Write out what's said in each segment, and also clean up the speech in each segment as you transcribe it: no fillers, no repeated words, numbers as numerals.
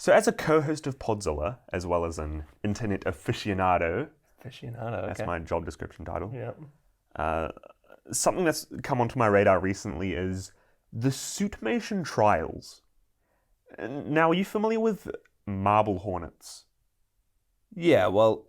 So as a co-host of Podzilla, as well as an internet aficionado, that's my job description title. Yeah. Something that's come onto my radar recently is the Suitmation trials. Now, are you familiar with Marble Hornets? Yeah, well,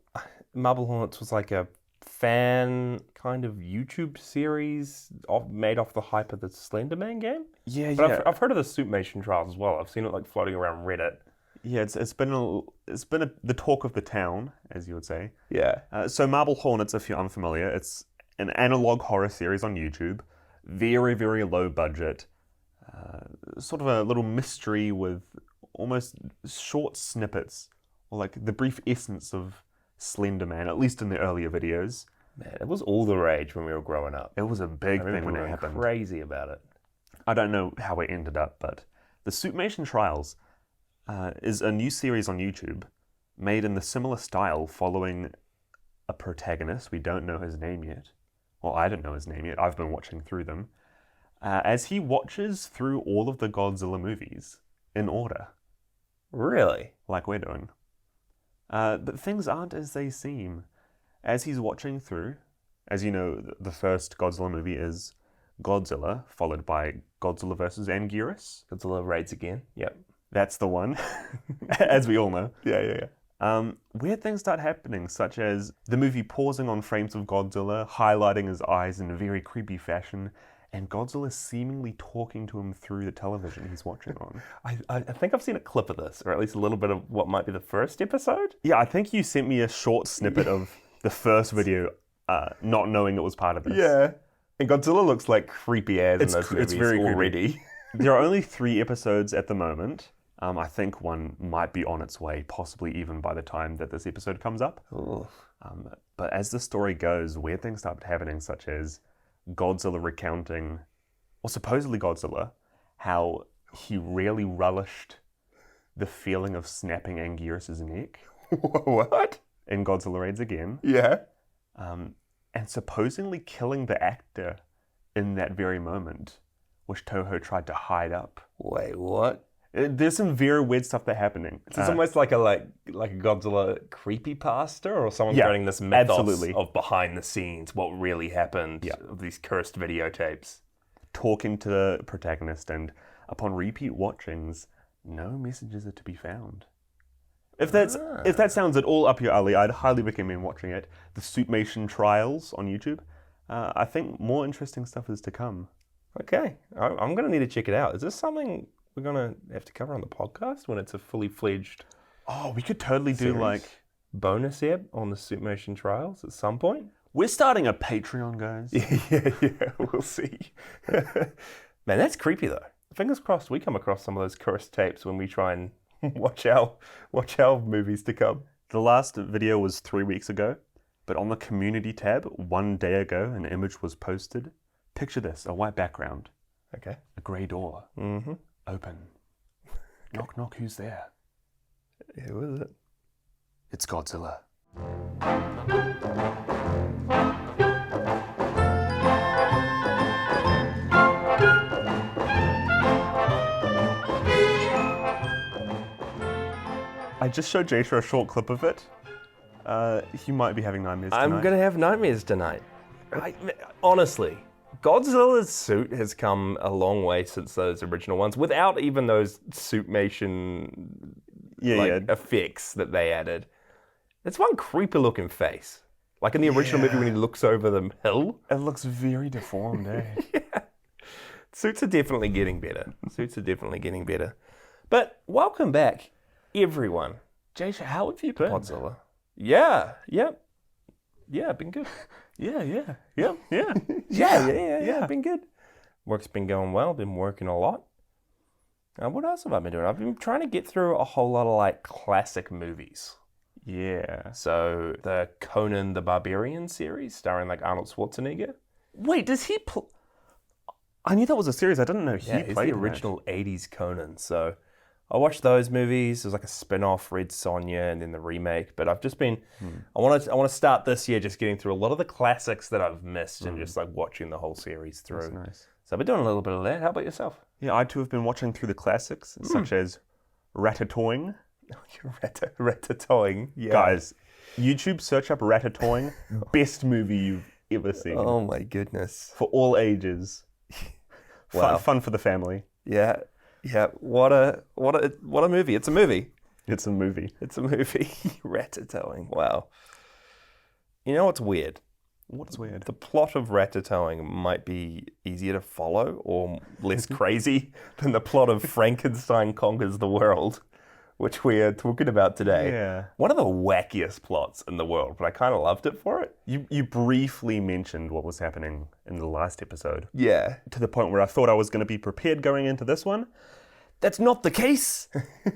Marble Hornets was like a fan kind of YouTube series made off the hype of the Slender Man game. Yeah, But I've heard of the Suitmation trials as well. I've seen it like floating around Reddit. Yeah, it's been the talk of the town, as you would say. Yeah. So Marble Hornets, if you're unfamiliar, it's an analog horror series on YouTube. Very, very low budget. Sort of a little mystery with almost short snippets, or like the brief essence of Slender Man, at least in the earlier videos. Man, it was all the rage when we were growing up. It was a big thing when it happened. Crazy about it. I don't know how it ended up, but the Suitmation Trials is a new series on YouTube made in the similar style, following a protagonist. We don't know his name yet. Well, I don't know his name yet. I've been watching through them. As he watches through all of the Godzilla movies in order. Really? Like we're doing. But things aren't as they seem. As he's watching through, as you know, the first Godzilla movie is Godzilla, followed by Godzilla vs. Anguirus. Godzilla raids again. Yep. That's the one, as we all know. Yeah. Weird things start happening, such as the movie pausing on frames of Godzilla, highlighting his eyes in a very creepy fashion, and Godzilla seemingly talking to him through the television he's watching on. I think I've seen a clip of this, or at least a little bit of what might be the first episode. Yeah, I think you sent me a short snippet of the first video, not knowing it was part of this. Yeah. And Godzilla looks like creepy as in those movies very already. Creepy. There are only 3 episodes at the moment. I think one might be on its way, possibly even by the time that this episode comes up. But as the story goes, weird things start happening, such as Godzilla recounting, or supposedly Godzilla, how he really relished the feeling of snapping Anguirus' neck. What? In Godzilla Raids Again. Yeah. And supposedly killing the actor in that very moment, which Toho tried to hide up. Wait, what? There's some very weird stuff that's happening. So it's almost like a Godzilla creepypasta, or someone creating this mythos of behind the scenes, what really happened, of these cursed videotapes. Talking to the protagonist, and upon repeat watchings, no messages are to be found. If that sounds at all up your alley, I'd highly recommend watching it. The Suitmation Trials on YouTube. I think more interesting stuff is to come. Okay, I'm going to need to check it out. Is this something we're going to have to cover on the podcast when it's a fully fledged Oh, we could totally do like bonus ep on the Suitmation Trials at some point? We're starting a Patreon, guys. Yeah, we'll see. Man, that's creepy though. Fingers crossed we come across some of those cursed tapes when we try and watch our movies to come. The last video was 3 weeks ago, but on the community tab, 1 day ago, an image was posted. Picture this, a white background. Okay. A grey door. Mm-hmm. Open. Knock, knock, who's there? Who is it? It's Godzilla. I just showed Jasha a short clip of it. He might be having nightmares tonight. I'm going to have nightmares tonight. Honestly, Godzilla's suit has come a long way since those original ones, without even those Suitmation effects that they added. It's one creepy looking face. Like in the original movie when he looks over the hill. It looks very deformed, eh? Yeah. Suits are definitely getting better. But welcome back, everyone. Jasha, how have you been? Godzilla. Yeah, been good. Yeah. Been good. Work's been going well, been working a lot. What else have I been doing? I've been trying to get through a whole lot of like classic movies. Yeah. So the Conan the Barbarian series starring like Arnold Schwarzenegger. Wait, does he I knew that was a series. I didn't know he he's played the original 80s Conan. So I watched those movies. There's like a spin-off, Red Sonja, and then the remake. But I've just been, I want to start this year just getting through a lot of the classics that I've missed and just like watching the whole series through. That's nice. So I've been doing a little bit of that. How about yourself? Yeah, I too have been watching through the classics, such as ratatouille. Ratatouille, yeah. Guys, YouTube search up ratatouille. Best movie you've ever seen. Oh my goodness. For all ages. Wow. Fun for the family. Yeah. What a movie. It's a movie. It's a movie. Ratatouille. Wow. You know what's weird? What's weird? The plot of Ratatouille might be easier to follow or less crazy than the plot of Frankenstein Conquers the World, which we are talking about today. Yeah. One of the wackiest plots in the world, but I kind of loved it for it. You briefly mentioned what was happening in the last episode. Yeah. To the point where I thought I was going to be prepared going into this one. That's not the case,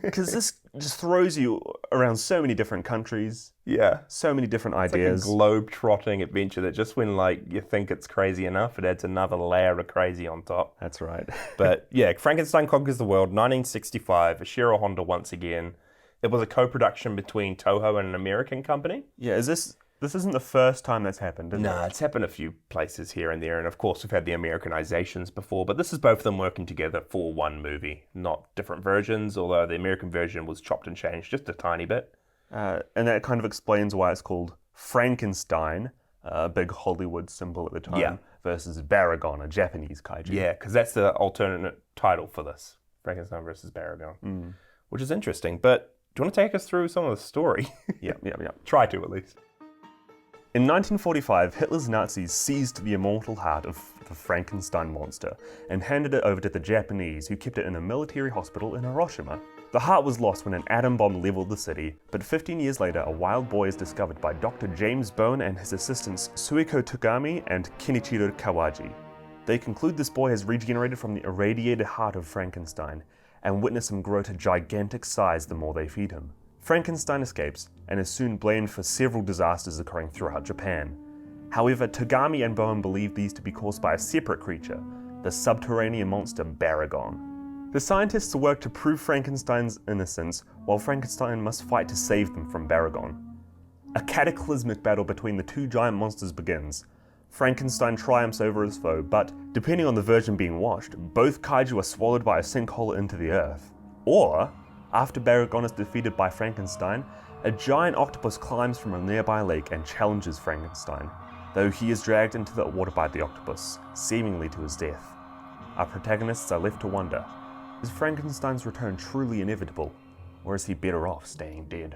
because this just throws you around so many different countries. Yeah. So many different ideas. It's like a globe-trotting adventure that just when you think it's crazy enough, it adds another layer of crazy on top. That's right. But yeah, Frankenstein Conquers the World, 1965, Ishiro Honda once again. It was a co-production between Toho and an American company. Yeah, this isn't the first time that's happened, is it? Nah, it's happened a few places here and there, and of course we've had the Americanizations before, but this is both of them working together for one movie, not different versions, although the American version was chopped and changed just a tiny bit. And that kind of explains why it's called Frankenstein, a big Hollywood symbol at the time, versus Baragon, a Japanese kaiju. Yeah, because that's the alternate title for this, Frankenstein versus Baragon, which is interesting. But do you want to take us through some of the story? Yeah. Try to, at least. In 1945, Hitler's Nazis seized the immortal heart of the Frankenstein monster and handed it over to the Japanese, who kept it in a military hospital in Hiroshima. The heart was lost when an atom bomb leveled the city, but 15 years later, a wild boy is discovered by Dr. James Bone and his assistants Suiko Togami and Kenichiro Kawaji. They conclude this boy has regenerated from the irradiated heart of Frankenstein and witness him grow to gigantic size the more they feed him. Frankenstein escapes and is soon blamed for several disasters occurring throughout Japan. However, Togami and Bowen believe these to be caused by a separate creature, the subterranean monster Baragon. The scientists work to prove Frankenstein's innocence, while Frankenstein must fight to save them from Baragon. A cataclysmic battle between the two giant monsters begins. Frankenstein triumphs over his foe, but, depending on the version being watched, both kaiju are swallowed by a sinkhole into the earth. Or, after Baragon is defeated by Frankenstein, a giant octopus climbs from a nearby lake and challenges Frankenstein, though he is dragged into the water by the octopus, seemingly to his death. Our protagonists are left to wonder, is Frankenstein's return truly inevitable, or is he better off staying dead?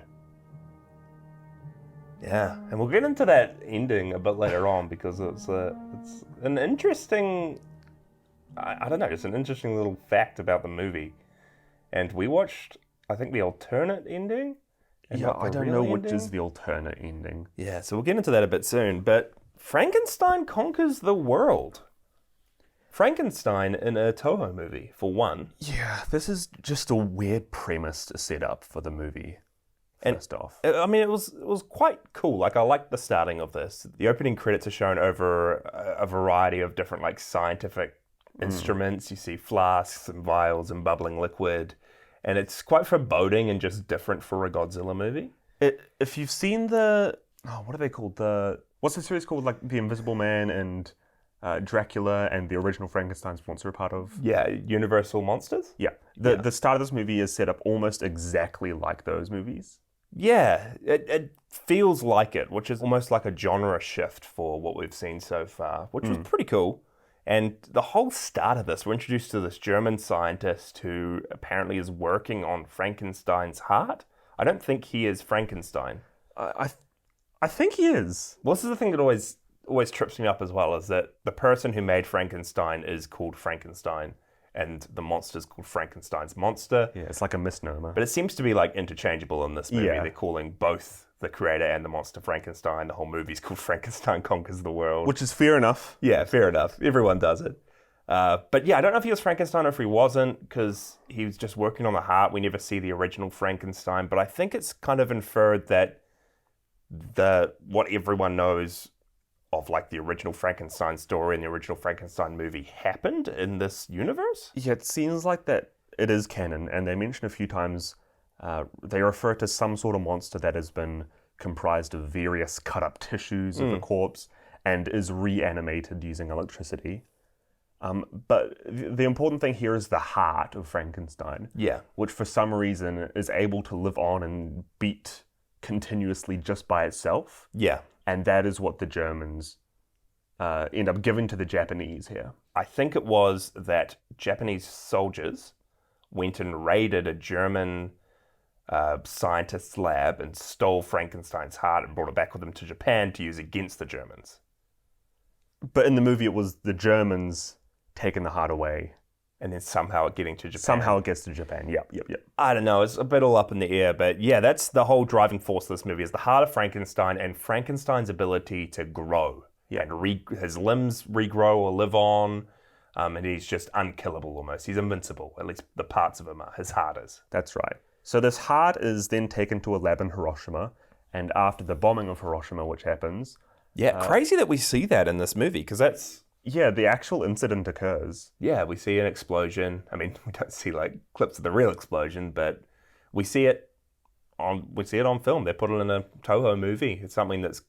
Yeah, and we'll get into that ending a bit later on, because it's an interesting, I don't know, just an interesting little fact about the movie. And we watched, I think, the alternate ending. Yeah, I don't know which is the alternate ending. Yeah, so we'll get into that a bit soon. But Frankenstein Conquers the World. Frankenstein in a Toho movie, for one. Yeah, this is just a weird premise to set up for the movie, first off. I mean, it was quite cool. Like, I liked the starting of this. The opening credits are shown over a variety of different, like, scientific instruments. You see flasks and vials and bubbling liquid. And it's quite foreboding and just different for a Godzilla movie. If you've seen what are they called? What's the series called? Like The Invisible Man and Dracula and the original Frankenstein's monster are part of? Yeah, Universal Monsters? Yeah. The start of this movie is set up almost exactly like those movies. Yeah, it feels like it, which is almost like a genre shift for what we've seen so far, which was pretty cool. And the whole start of this, we're introduced to this German scientist who apparently is working on Frankenstein's heart. I don't think he is Frankenstein. I think he is. Well, this is the thing that always trips me up as well, is that the person who made Frankenstein is called Frankenstein, and the monster's called Frankenstein's monster. Yeah, it's like a misnomer. But it seems to be like interchangeable in this movie. Yeah. They're calling both the creator and the monster Frankenstein. The whole movie's called Frankenstein Conquers the World. Which is fair enough. Yeah, fair enough. Everyone does it. But yeah, I don't know if he was Frankenstein or if he wasn't, because he was just working on the heart. We never see the original Frankenstein. But I think it's kind of inferred that what everyone knows of like the original Frankenstein story and the original Frankenstein movie happened in this universe? Yeah, it seems like that it is canon, and they mention a few times, they refer to some sort of monster that has been comprised of various cut-up tissues of a corpse and is reanimated using electricity. But the important thing here is the heart of Frankenstein. Yeah. Which for some reason is able to live on and beat continuously just by itself. Yeah. And that is what the Germans end up giving to the Japanese here. I think it was that Japanese soldiers went and raided a German scientist's lab and stole Frankenstein's heart and brought it back with them to Japan to use against the Germans. But in the movie, it was the Germans taking the heart away. And then somehow it getting to Japan. Somehow it gets to Japan, yep. I don't know, it's a bit all up in the air, but yeah, that's the whole driving force of this movie, is the heart of Frankenstein and Frankenstein's ability to grow. Yeah. And his limbs regrow or live on, and he's just unkillable almost. He's invincible, at least the parts of him are. His heart is. That's right. So this heart is then taken to a lab in Hiroshima, and after the bombing of Hiroshima, which happens... Yeah, crazy that we see that in this movie, because that's... Yeah, the actual incident occurs. Yeah, we see an explosion. I mean, we don't see like clips of the real explosion, but we see it on film. They put it in a Toho movie. It's something that's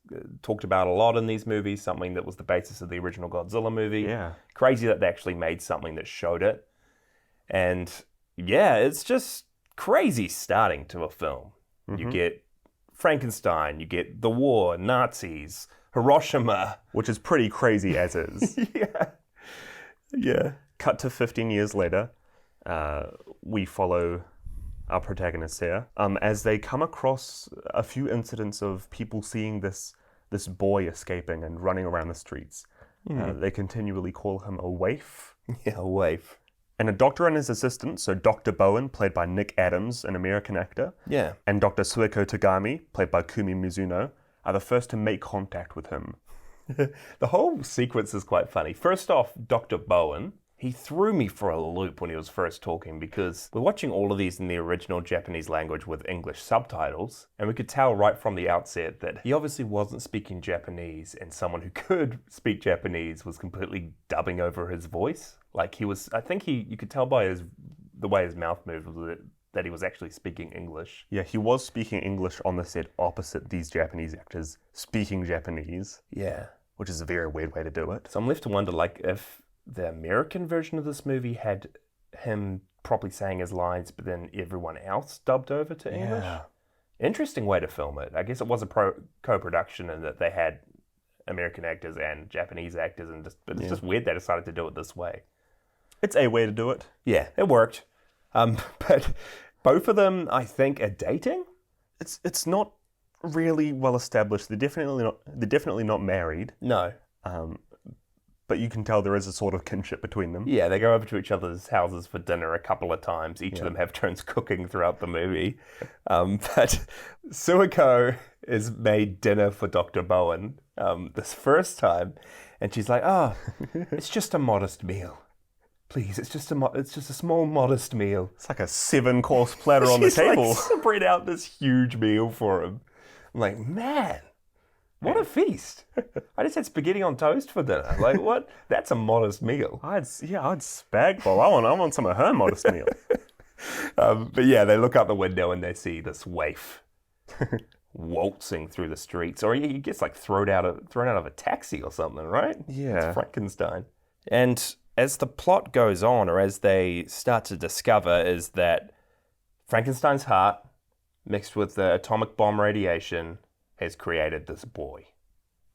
talked about a lot in these movies, something that was the basis of the original Godzilla movie. Yeah. Crazy that they actually made something that showed it. And yeah, it's just crazy starting to a film. Mm-hmm. You get Frankenstein, you get the war, Nazis, Hiroshima. Which is pretty crazy as is. Yeah. Cut to 15 years later, we follow our protagonists here as they come across a few incidents of people seeing this boy escaping and running around the streets. They continually call him a waif. Yeah, a waif. And a doctor and his assistant, so Dr. Bowen, played by Nick Adams, an American actor, and Dr. Sueko Tagami, played by Kumi Mizuno, are the first to make contact with him. The whole sequence is quite funny. First off, Dr. Bowen, he threw me for a loop when he was first talking, because we're watching all of these in the original Japanese language with English subtitles, and we could tell right from the outset that he obviously wasn't speaking Japanese, and someone who could speak Japanese was completely dubbing over his voice. Like he was, I think you could tell by the way his mouth moved that he was actually speaking English. Yeah, he was speaking English on the set opposite these Japanese actors speaking Japanese. Yeah. Which is a very weird way to do it. So I'm left to wonder, like, if the American version of this movie had him properly saying his lines, but then everyone else dubbed over to English. Interesting way to film it. I guess it was a co-production and that they had American actors and Japanese actors, but it's just weird they decided to do it this way. It's a way to do it. Yeah, it worked. But both of them, I think, are dating. It's not really well established. They're definitely not married. No. But you can tell there is a sort of kinship between them. Yeah, they go over to each other's houses for dinner a couple of times. Each of them have turns cooking throughout the movie. But Sueko has made dinner for Dr. Bowen this first time, and she's like, "Oh, it's just a modest meal. Please, it's just a small, modest meal." It's like a 7-course platter on the table. Like, spread out this huge meal for him. I'm like, man, what a feast. I just had spaghetti on toast for dinner. Like, what? That's a modest meal. I'd spag bowl. I want some of her modest meal. But yeah, they look out the window and they see this waif waltzing through the streets. Or he gets like thrown out of a taxi or something, right? Yeah. It's Frankenstein. And as the plot goes on, or as they start to discover, is that Frankenstein's heart, mixed with the atomic bomb radiation, has created this boy.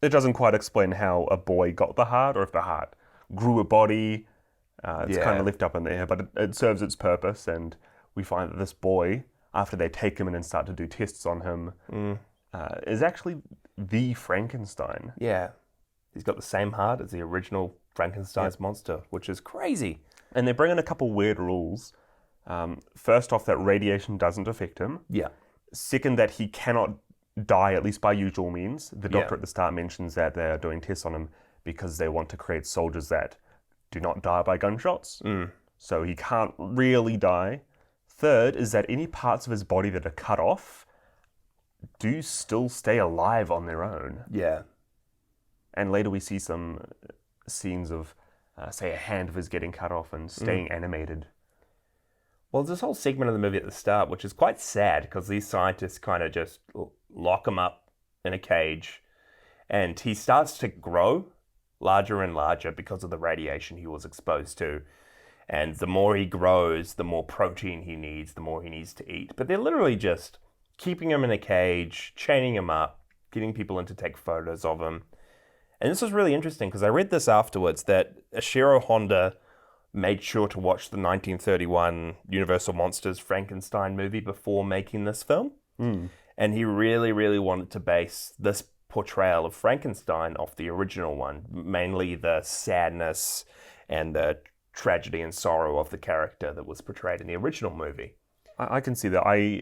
It doesn't quite explain how a boy got the heart, or if the heart grew a body. It's kind of left up in the air, but it serves its purpose, and we find that this boy, after they take him in and start to do tests on him, is actually the Frankenstein. Yeah. He's got the same heart as the original Frankenstein's monster, which is crazy. And they bring in a couple weird rules. First off, that radiation doesn't affect him. Yeah. Second, that he cannot die, at least by usual means. The doctor at the start mentions that they're doing tests on him because they want to create soldiers that do not die by gunshots. So he can't really die. Third is that any parts of his body that are cut off do still stay alive on their own. Yeah. And later we see some scenes of, say, a hand of his getting cut off and staying animated. Well, there's this whole segment of the movie at the start, which is quite sad because these scientists kind of just lock him up in a cage and he starts to grow larger and larger because of the radiation he was exposed to. And the more he grows, the more protein he needs, the more he needs to eat. But they're literally just keeping him in a cage, chaining him up, getting people in to take photos of him. And this was really interesting because I read this afterwards that Ishiro Honda made sure to watch the 1931 Universal Monsters Frankenstein movie before making this film. And he really, really wanted to base this portrayal of Frankenstein off the original one, mainly the sadness and the tragedy and sorrow of the character that was portrayed in the original movie. I can see that. I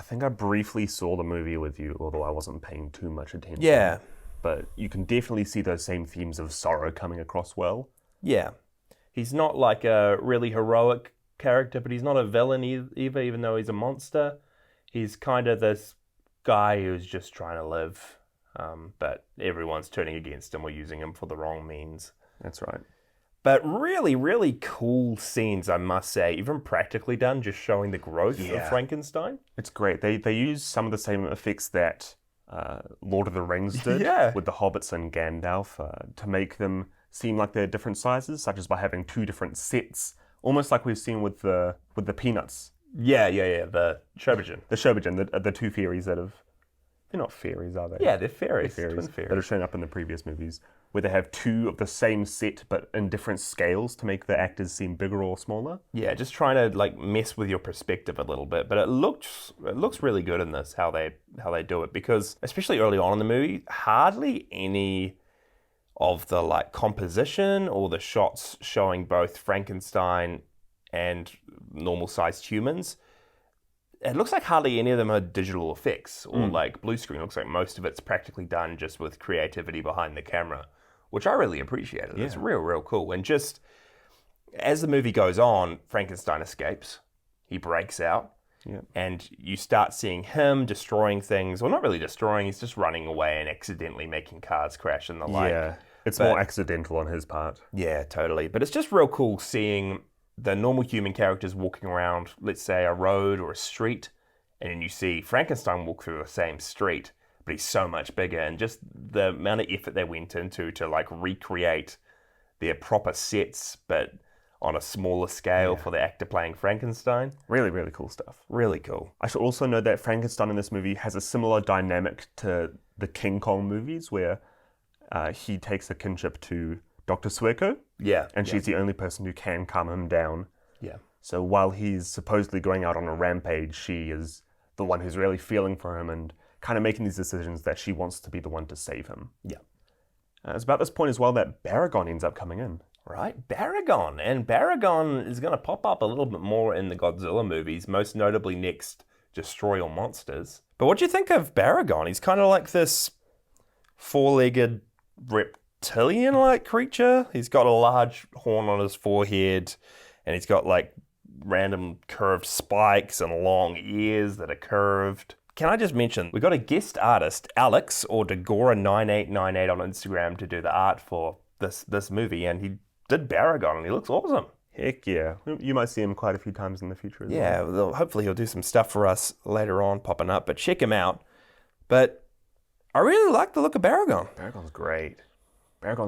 think I briefly saw the movie with you, although I wasn't paying too much attention. Yeah. But you can definitely see those same themes of sorrow coming across well. Yeah. He's not like a really heroic character, but he's not a villain either, even though he's a monster. He's kind of this guy who's just trying to live, but everyone's turning against him or using him for the wrong means. That's right. But really, really cool scenes, I must say, even practically done, just showing the growth of Frankenstein. It's great. They use some of the same effects that Lord of the Rings did with the hobbits and Gandalf to make them seem like they're different sizes, such as by having two different sets, almost like we've seen with the Peanuts. Yeah. The Shobijin. The Shobijin, the two fairies that have... They're not fairies, are they? Yeah, they're fairies. They're Twin fairies. that have shown up in the previous movies, where they have two of the same set, but in different scales to make the actors seem bigger or smaller. Yeah, just trying to like mess with your perspective a little bit, but it looks really good in this how they do it, because especially early on in the movie, hardly any of the like composition or the shots showing both Frankenstein and normal sized humans, it looks like hardly any of them are digital effects or like blue screen. It looks like most of it's practically done just with creativity behind the camera, which I really appreciated. Yeah. It's real cool. And just as the movie goes on, Frankenstein escapes. He breaks out. Yeah. And you start seeing him destroying things. Well, not really destroying. He's just running away and accidentally making cars crash and the like. Yeah, it's more accidental on his part. Yeah, totally. But it's just real cool seeing the normal human characters walking around, let's say, a road or a street, and then you see Frankenstein walk through the same street, but he's so much bigger, and just the amount of effort they went into to like recreate their proper sets, but on a smaller scale for the actor playing Frankenstein. Really, really cool stuff. Really cool. I should also note that Frankenstein in this movie has a similar dynamic to the King Kong movies, where he takes a kinship to Dr. Sueko. Yeah. And she's the only person who can calm him down. Yeah. So while he's supposedly going out on a rampage, she is the one who's really feeling for him and kind of making these decisions that she wants to be the one to save him. Yeah. It's about this point as well that Baragon ends up coming in. Right, Baragon. And Baragon is going to pop up a little bit more in the Godzilla movies, most notably next Destroy All Monsters. But what do you think of Baragon? He's kind of like this four-legged reptilian-like creature. He's got a large horn on his forehead, and he's got like random curved spikes and long ears that are curved. Can I just mention, we got a guest artist, Alex, or Dagora9898 on Instagram, to do the art for this movie, and he did Baragon, and he looks awesome. Heck yeah. You might see him quite a few times in the future as well. Yeah, hopefully he'll do some stuff for us later on popping up, but check him out. But I really like the look of Baragon. Baragon's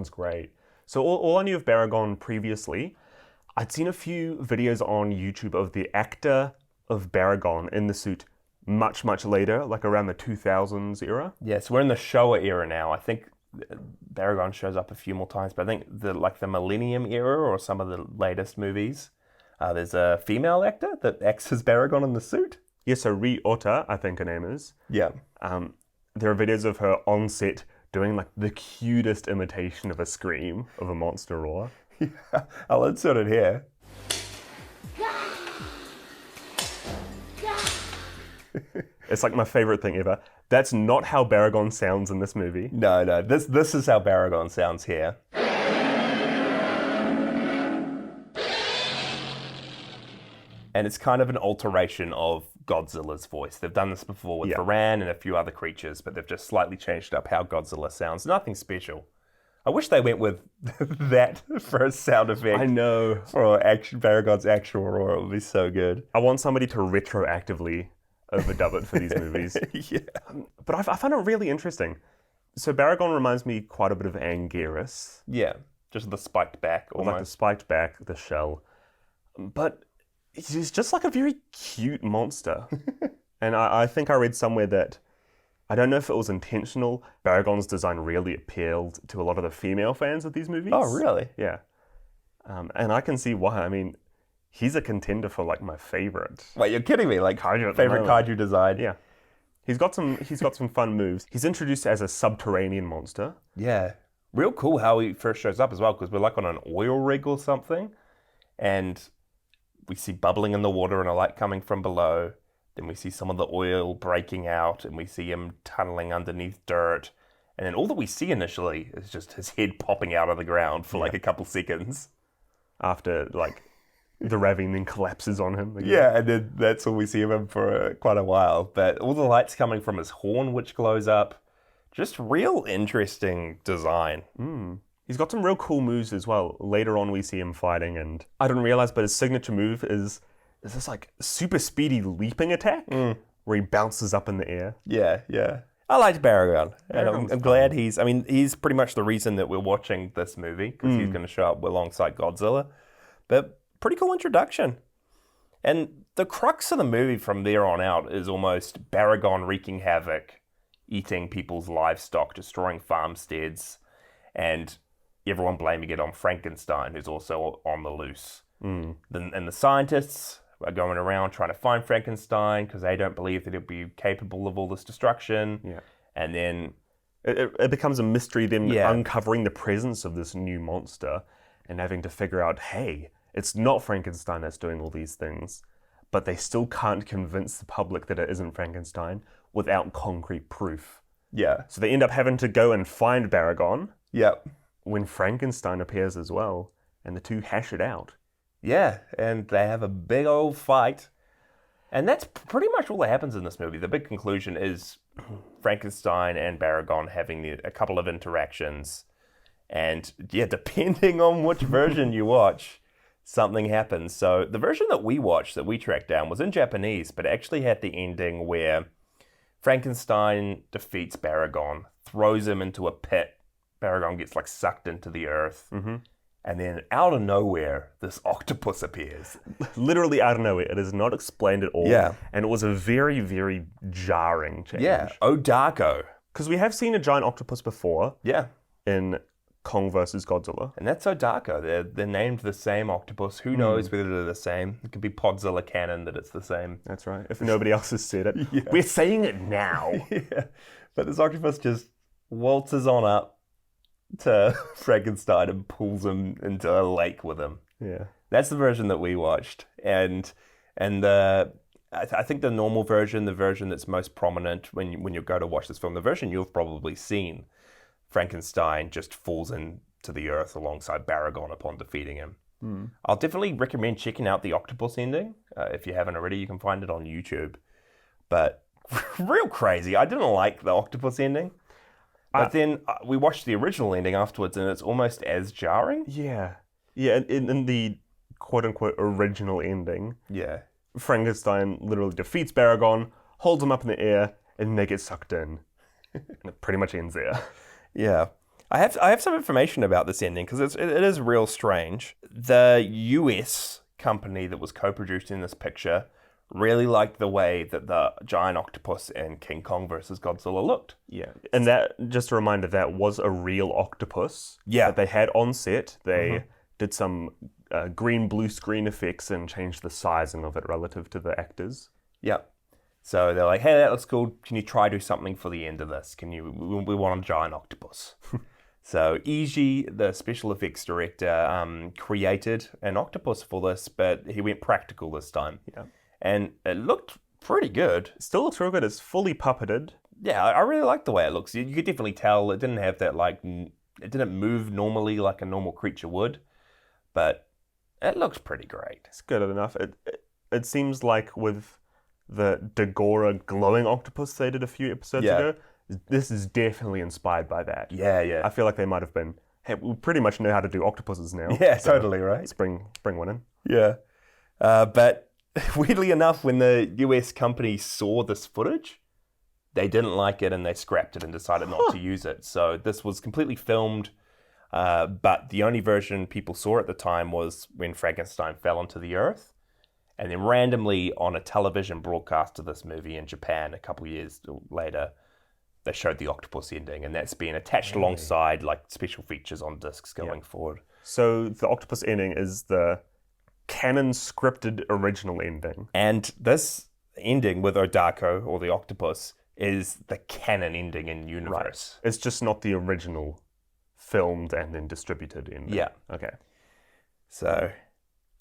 great. So all I knew of Baragon previously, I'd seen a few videos on YouTube of the actor of Baragon in the suit much, much later, like around the 2000s era. Yeah, so we're in the Showa era now. I think Baragon shows up a few more times, but I think the Millennium era or some of the latest movies, there's a female actor that acts as Baragon in the suit. Yeah, so Ri Ota, I think her name is. Yeah. There are videos of her on set doing like the cutest imitation of a scream of a monster roar. Yeah, I'll insert it here. It's like my favorite thing ever. That's not how Baragon sounds in this movie. No. This is how Baragon sounds here. And it's kind of an alteration of Godzilla's voice. They've done this before with Varan and a few other creatures, but they've just slightly changed up how Godzilla sounds. Nothing special. I wish they went with that for a sound effect. I know. For Baragon's actual roar. It would be so good. I want somebody to retroactively overdub it for these movies. Yeah. But I find it really interesting. So Baragon reminds me quite a bit of Anguirus. Yeah, just the spiked back almost. Like the spiked back, the shell. But he's just like a very cute monster. And I think I read somewhere that, I don't know if it was intentional, Baragon's design really appealed to a lot of the female fans of these movies. Oh, really? Yeah. And I can see why. I mean, he's a contender for like my favorite. Wait, you're kidding me? Like kaiju favorite kaiju design? Yeah. He's got some fun moves. He's introduced as a subterranean monster. Yeah. Real cool how he first shows up as well, because we're like on an oil rig or something, and we see bubbling in the water and a light coming from below. Then we see some of the oil breaking out, and we see him tunneling underneath dirt. And then all that we see initially is just his head popping out of the ground for like a couple seconds. After, like, the ravine then collapses on him again. Yeah, and then that's all we see of him for quite a while. But all the light's coming from his horn, which glows up. Just real interesting design. He's got some real cool moves as well. Later on we see him fighting, and I didn't realize, but his signature move is this like super speedy leaping attack where he bounces up in the air. Yeah, yeah. I liked Baragon. And I'm glad he's pretty much the reason that we're watching this movie, because he's going to show up alongside Godzilla. But pretty cool introduction. And the crux of the movie from there on out is almost Baragon wreaking havoc, eating people's livestock, destroying farmsteads, and everyone blaming it on Frankenstein, who's also on the loose. And the scientists are going around trying to find Frankenstein because they don't believe that he'll be capable of all this destruction. Yeah. And then it becomes a mystery, them uncovering the presence of this new monster and having to figure out, hey, it's not Frankenstein that's doing all these things, but they still can't convince the public that it isn't Frankenstein without concrete proof. Yeah. So they end up having to go and find Baragon. Yep. When Frankenstein appears as well, and the two hash it out. Yeah, and they have a big old fight. And that's pretty much all that happens in this movie. The big conclusion is Frankenstein and Baragon having a couple of interactions. And yeah, depending on which version you watch, something happens. So the version that we watched, that we tracked down, was in Japanese, but it actually had the ending where Frankenstein defeats Baragon, throws him into a pit. Baragon gets like sucked into the earth. And then out of nowhere, this octopus appears. Literally out of nowhere. It is not explained at all. Yeah. And it was a very, very jarring change. Yeah. Odako. Because we have seen a giant octopus before. Yeah. In Kong versus Godzilla. And that's Odako. They're named the same octopus. Who knows whether they're the same? It could be Podzilla canon that it's the same. That's right. If nobody else has said it. We're saying it now. Yeah. But this octopus just waltzes on up to Frankenstein and pulls him into a lake with him. Yeah. That's the version that we watched. And I think the normal version, the version that's most prominent when you go to watch this film, the version you've probably seen, Frankenstein just falls into the earth alongside Baragon upon defeating him. I'll definitely recommend checking out the octopus ending. If you haven't already, you can find it on YouTube. But real crazy. I didn't like the octopus ending. But then we watched the original ending afterwards, and it's almost as jarring. Yeah. Yeah, in the quote-unquote original ending, yeah, Frankenstein literally defeats Baragon, holds him up in the air, and they get sucked in. And it pretty much ends there. Yeah. I have some information about this ending, because it is real strange. The US company that was co-producing this picture really liked the way that the giant octopus in King Kong versus Godzilla looked. Yeah. And that, just a reminder, that was a real octopus. Yeah. That they had on set. They did some green blue screen effects and changed the sizing of it relative to the actors. Yep. So they're like, hey, that looks cool. Can you try do something for the end of this? We want a giant octopus. So Eiji, the special effects director, created an octopus for this, but he went practical this time. Yeah. And it looked pretty good. Still looks real good. It's fully puppeted. Yeah, I really like the way it looks. You could definitely tell it didn't have that, it didn't move normally like a normal creature would, but it looks pretty great. It's good enough. It seems like with the Dagora glowing octopus they did a few episodes ago, this is definitely inspired by that. Yeah, yeah. I feel like they might have been, hey, we pretty much know how to do octopuses now. Yeah, so totally, right? Let's bring one in. Yeah. But weirdly enough, when the US company saw this footage, they didn't like it and they scrapped it and decided not to use it. So this was completely filmed, but the only version people saw at the time was when Frankenstein fell into the earth. And then randomly on a television broadcast of this movie in Japan a couple years later, they showed the octopus ending, and that's been attached alongside like special features on discs going forward. So the octopus ending is the canon scripted original ending. And this ending with Odako, or the octopus, is the canon ending in universe. Right. It's just not the original filmed and then distributed ending. Yeah. Okay. So,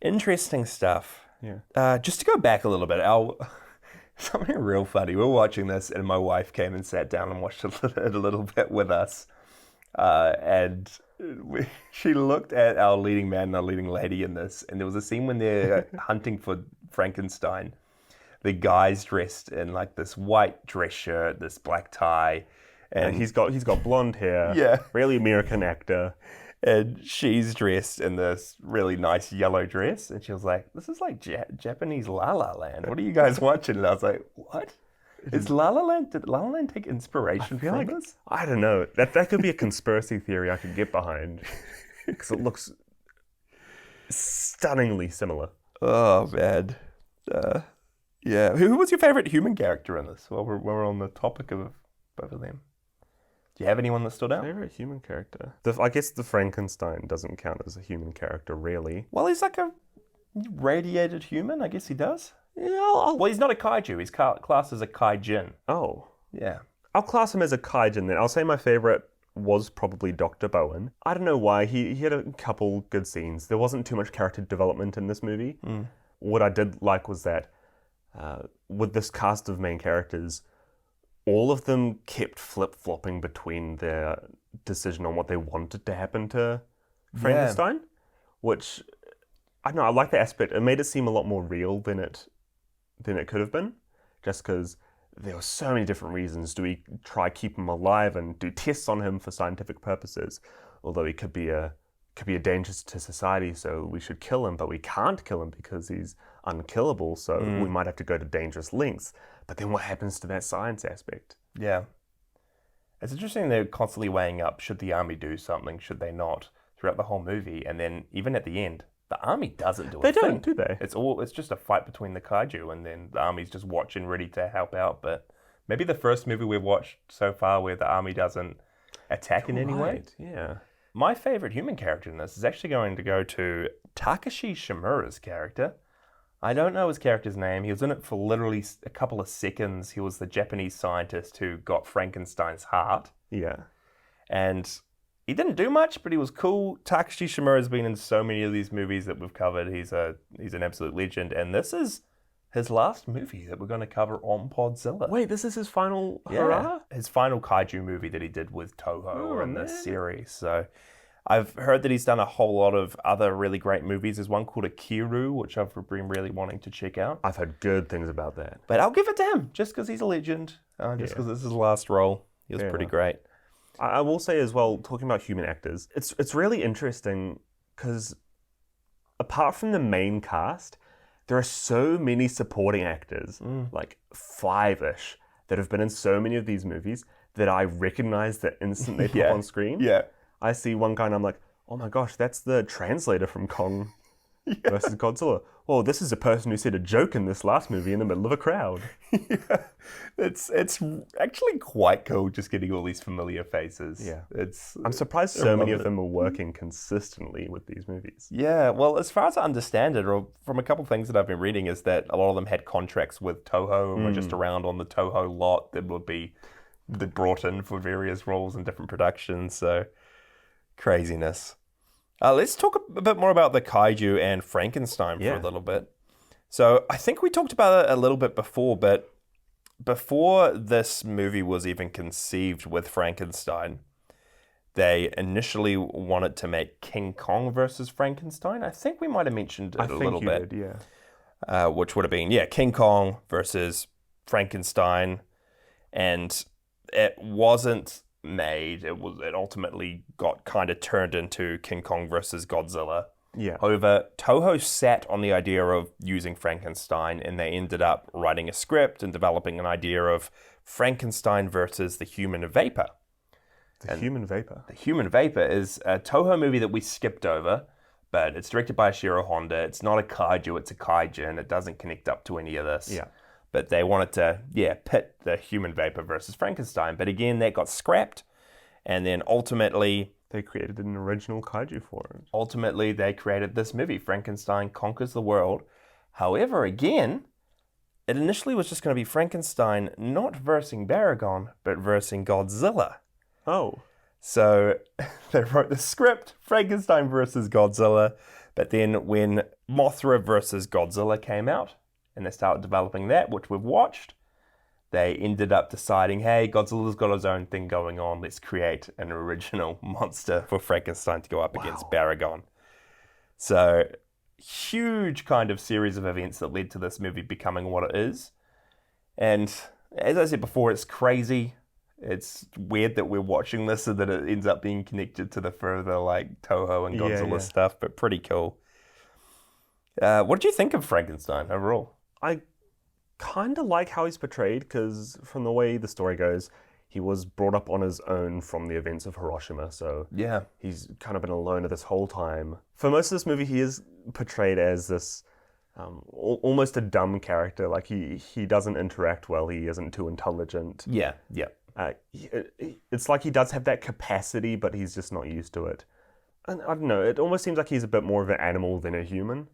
interesting stuff. Yeah. Just to go back a little bit, something real funny. We were watching this, and my wife came and sat down and watched it a little bit with us. And she looked at our leading man and our leading lady in this, and there was a scene when they're hunting for Frankenstein. The guy's dressed in like this white dress shirt, this black tie, and he's got blonde hair. Yeah, really American actor. And she's dressed in this really nice yellow dress, and she was like, "This is like Japanese La La Land. What are you guys watching?" And I was like, "What? Is La La Land? Did La La Land take inspiration from this?" I don't know. That could be a conspiracy theory I could get behind, because it looks stunningly similar. Oh man, yeah. Who was your favorite human character in this? While we're on the topic of both of them, do you have anyone that stood out? Favorite human character? I guess the Frankenstein doesn't count as a human character, really. Well, he's like a radiated human. I guess he does. Yeah. Well, he's not a kaiju. He's classed as a kaijin. Oh. Yeah. I'll class him as a kaijin then. I'll say my favorite was probably Dr. Bowen. I don't know why. He had a couple good scenes. There wasn't too much character development in this movie. What I did like was that with this cast of main characters, all of them kept flip-flopping between their decision on what they wanted to happen to Frankenstein, which, I don't know, I like the aspect. It made it seem a lot more real than it could have been, just because there were so many different reasons. Do we try keep him alive and do tests on him for scientific purposes? Although he could be a danger to society, so we should kill him, but we can't kill him because he's unkillable, so we might have to go to dangerous lengths. But then what happens to that science aspect? Yeah. It's interesting they're constantly weighing up, should the army do something, should they not, throughout the whole movie. And then even at the end, the army doesn't do anything. They don't, do they? It's just a fight between the kaiju, and then the army's just watching, ready to help out. But maybe the first movie we've watched so far where the army doesn't attack in any way. Yeah. My favorite human character in this is actually going to go to Takashi Shimura's character. I don't know his character's name. He was in it for literally a couple of seconds. He was the Japanese scientist who got Frankenstein's heart. Yeah. And he didn't do much, but he was cool. Takashi Shimura's been in so many of these movies that we've covered. He's an absolute legend. And this is his last movie that we're going to cover on Podzilla. Wait, this is his final hurrah? His final kaiju movie that he did with Toho in this series. So I've heard that he's done a whole lot of other really great movies. There's one called Akiru, which I've been really wanting to check out. I've heard good things about that. But I'll give it to him, just because he's a legend. Just because this is his last role. He was pretty great. I will say as well, talking about human actors, it's really interesting because apart from the main cast, there are so many supporting actors, like 5-ish, that have been in so many of these movies that I recognize the instant they pop on screen. Yeah. I see one guy and I'm like, oh my gosh, that's the translator from Kong versus Godzilla. Well, this is a person who said a joke in this last movie in the middle of a crowd. Yeah. It's actually quite cool just getting all these familiar faces. Yeah. I'm surprised so many of them are working consistently with these movies. Yeah, well, as far as I understand it, or from a couple of things that I've been reading, is that a lot of them had contracts with Toho and were just around on the Toho lot that would be brought in for various roles in different productions. So, craziness. Let's talk a bit more about the kaiju and Frankenstein for a little bit. So I think we talked about it a little bit before, but before this movie was even conceived with Frankenstein, they initially wanted to make King Kong versus Frankenstein. I think we might have mentioned it a little bit. Which would have been, King Kong versus Frankenstein. And it wasn't made. It ultimately got kind of turned into King Kong versus Godzilla. Yeah. However, Toho sat on the idea of using Frankenstein, and they ended up writing a script and developing an idea of Frankenstein versus the human vapor. The human vapor. The Human Vapor is a Toho movie that we skipped over, but it's directed by Ishiro Honda. It's not a kaiju, it's a kaijin. It doesn't connect up to any of this. Yeah. But they wanted to, pit the Human Vapor versus Frankenstein. But again, that got scrapped. And then ultimately, they created an original kaiju for it. Ultimately, they created this movie, Frankenstein Conquers the World. However, again, it initially was just going to be Frankenstein not versing Baragon, but versing Godzilla. Oh. So they wrote the script, Frankenstein versus Godzilla, but then when Mothra versus Godzilla came out, and they started developing that, which we've watched, they ended up deciding, hey, Godzilla's got his own thing going on, let's create an original monster for Frankenstein to go up against Baragon. So, huge kind of series of events that led to this movie becoming what it is. And as I said before, it's crazy. It's weird that we're watching this and that it ends up being connected to the further like Toho and Godzilla stuff, but pretty cool. What did you think of Frankenstein overall? I kind of like how he's portrayed, because from the way the story goes, he was brought up on his own from the events of Hiroshima, so he's kind of been a loner this whole time. For most of this movie, he is portrayed as this almost a dumb character. Like he doesn't interact well, he isn't too intelligent. It's like he does have that capacity, but he's just not used to it. And I don't know, it almost seems like he's a bit more of an animal than a human.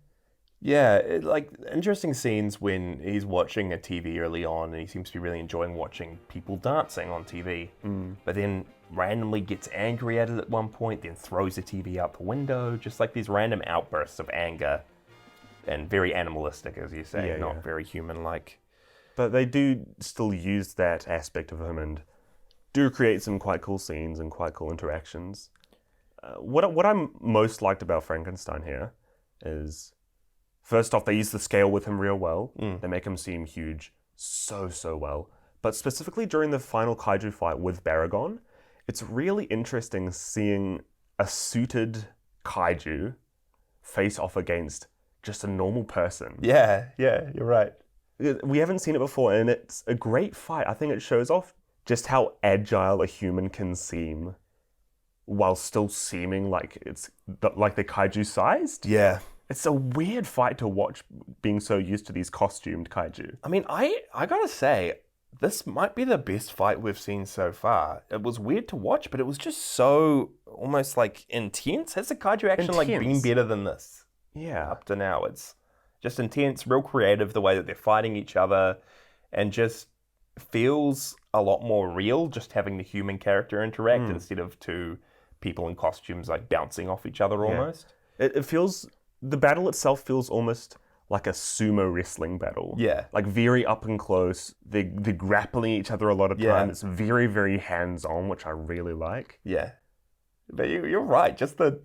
Yeah, like interesting scenes when he's watching a TV early on and he seems to be really enjoying watching people dancing on TV. But then randomly gets angry at it at one point, then throws the TV out the window. Just like these random outbursts of anger. And very animalistic, as you say, not very human-like. But they do still use that aspect of him and do create some quite cool scenes and quite cool interactions. What I'm most liked about Frankenstein here is, first off, they use the scale with him real well. They make him seem huge so well. But specifically during the final kaiju fight with Baragon, it's really interesting seeing a suited kaiju face off against just a normal person. Yeah, you're right. We haven't seen it before, and it's a great fight. I think it shows off just how agile a human can seem while still seeming like it's like the kaiju sized. Yeah. It's a weird fight to watch, being so used to these costumed kaiju. I mean, I gotta say, this might be the best fight we've seen so far. It was weird to watch, but it was just so almost like intense. Has the kaiju action like been better than this? Yeah. Up to now, it's just intense, real creative, the way that they're fighting each other, and just feels a lot more real just having the human character interact instead of two people in costumes like bouncing off each other almost. It feels, the battle itself feels almost like a sumo wrestling battle. Yeah. Like very up and close. They're grappling each other a lot of time. It's very, very hands-on, which I really like. Yeah. But you're right, just the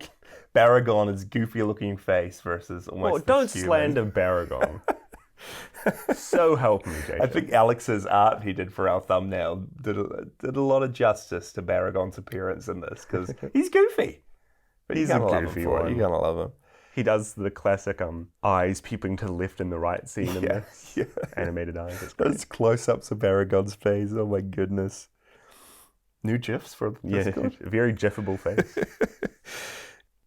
Baragon is goofy looking face versus almost don't slander Baragon. So help me, Jason. I think Alex's art he did for our thumbnail did a lot of justice to Baragon's appearance in this, because he's goofy. But he's a goofy one. You're gonna love him. He does the classic eyes peeping to the left and the right scene in the animated eyes. Those close-ups of Baragon's face, oh my goodness. New GIFs for Discord? Very GIFable face.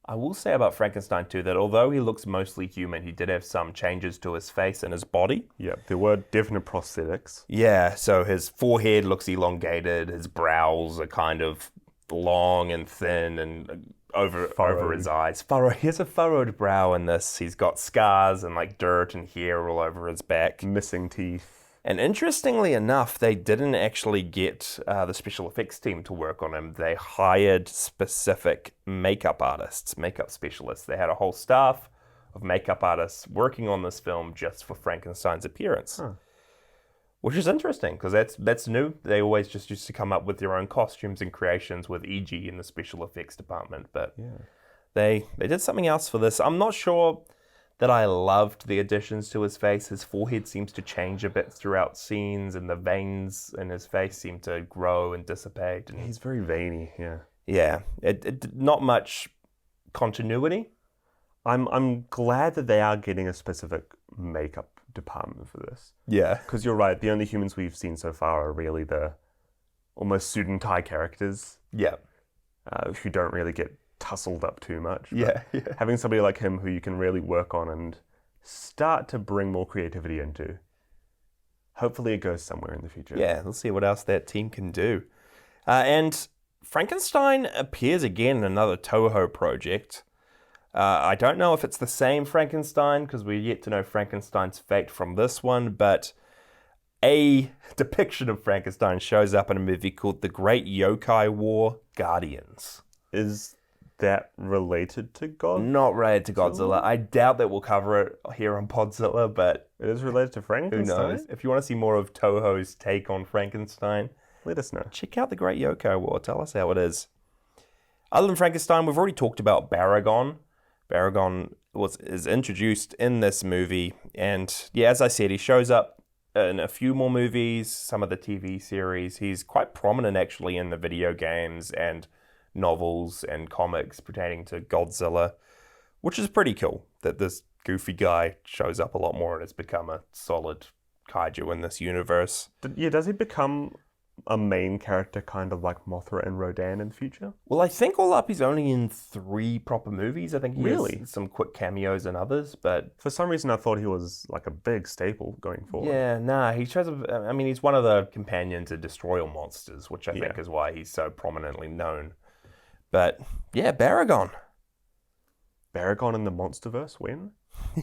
I will say about Frankenstein too that although he looks mostly human, he did have some changes to his face and his body. Yeah, there were definite prosthetics. Yeah, so his forehead looks elongated, his brows are kind of long and thin and over his eyes. He has a furrowed brow in this. He's got scars and like dirt and hair all over his back. Missing teeth. And interestingly enough, they didn't actually get the special effects team to work on him. They hired specific makeup artists, makeup specialists. They had a whole staff of makeup artists working on this film just for Frankenstein's appearance. Which is interesting, because that's new. They always just used to come up with their own costumes and creations with EG in the special effects department. But they did something else for this. I'm not sure that I loved the additions to his face. His forehead seems to change a bit throughout scenes, and the veins in his face seem to grow and dissipate. And he's very veiny, Yeah, it not much continuity. I'm glad that they are getting a specific makeup department for this. Yeah. Because you're right, the only humans we've seen so far are really the almost suit and tie characters. Yeah. Who don't really get tussled up too much. Yeah. Having somebody like him who you can really work on and start to bring more creativity into. Hopefully it goes somewhere in the future. Yeah, let's see what else that team can do. And Frankenstein appears again in another Toho project. I don't know if it's the same Frankenstein, because we're yet to know Frankenstein's fate from this one, but a depiction of Frankenstein shows up in a movie called The Great Yokai War Guardians. Is that related to Godzilla? Not related to Godzilla. I doubt that we'll cover it here on Podzilla, but it is related to Frankenstein? Who knows? If you want to see more of Toho's take on Frankenstein, let us know. Check out The Great Yokai War. Tell us how it is. Other than Frankenstein, we've already talked about Baragon. Baragon is introduced in this movie, and yeah, as I said, he shows up in a few more movies, some of the TV series. He's quite prominent actually in the video games and novels and comics pertaining to Godzilla, which is pretty cool that this goofy guy shows up a lot more and has become a solid kaiju in this universe. Does he become a main character kind of like Mothra and Rodan in the future? Well, I think all up he's only in 3 proper movies. I think he has some quick cameos in others, but for some reason I thought he was like a big staple going forward. Yeah, nah, he shows up. I mean, he's one of the companions to destroy all monsters, which I think is why he's so prominently known. But yeah, Baragon. Baragon in the Monsterverse, when?